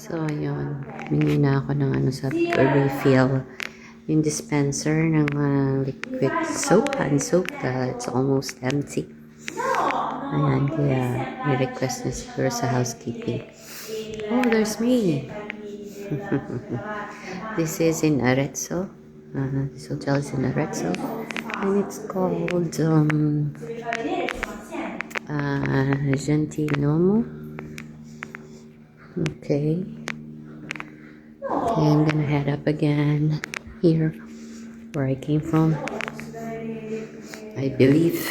So, ayun. Humingi na ako ng ano sa refill. Yung dispenser ng liquid soap, hand soap. It's almost empty. Ayan, kaya ni-request na siguro sa housekeeping. Oh, there's me. This is in Arezzo. This hotel is in Arezzo. And it's called Gentilomo. Okay. Okay, I'm gonna head up again here where I came from. I believe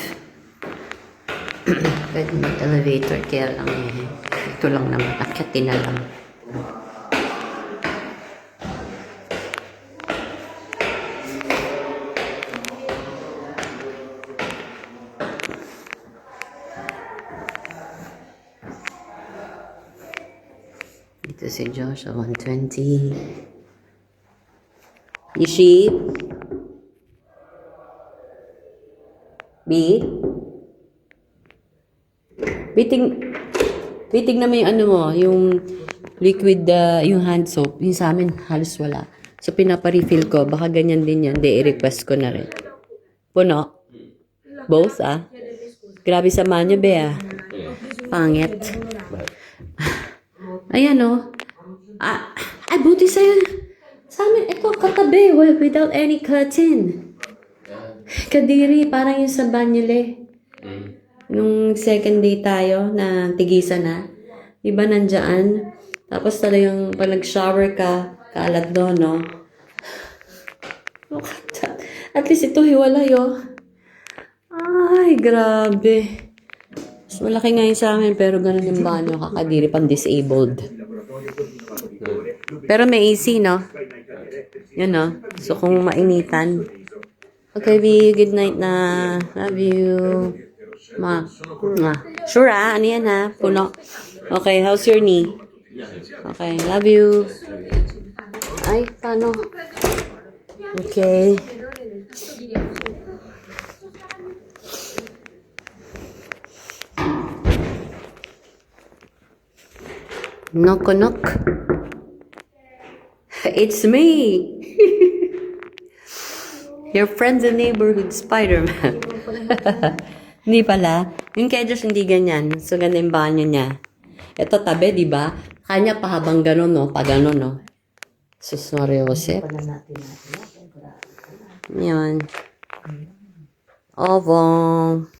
pwede mag-elevator kaya lang ito lang naman, akyatin na lang. Ito si Josh, 120. Ishi? B? Biting na mo yung ano mo, yung liquid, yung hand soap. Yung sa amin, halos wala. So, pinapa-refill ko. Baka ganyan din yan. I-request ko na rin. Puno? Both, Grabe samahan niyo, be, Pangit. Ayan, ay, buti sa'yo. Sa amin, ito, katabi, without any curtain. Kadiri, parang yung sa Banyule. Nung second day tayo, na tigisan na. Diba, nandyan? Tapos talagang, pag nag-shower ka, kaalat doon, no? Look at that. At least ito, hiwalay, Ay, grabe. Mas malaki nga yung sa amin, pero ganun yung banyo, kakadiri, pang disabled. Pero may AC, no? Yun, no? So, kung mainitan. Okay, B, good night na. Love you. Sure, ano yan, Puno. Okay, how's your knee? Okay, love you. Ay, paano? Okay. Knock, knock. It's me. Your friend's a neighborhood Spider-Man. Hindi pala. Yung kay Josh hindi ganyan. So, ganda yung banyo niya. Ito tabi, di ba? Kanya pa habang gano'n, no? Pa gano'n, no? Sus, Mariosep. Yan. Ovong.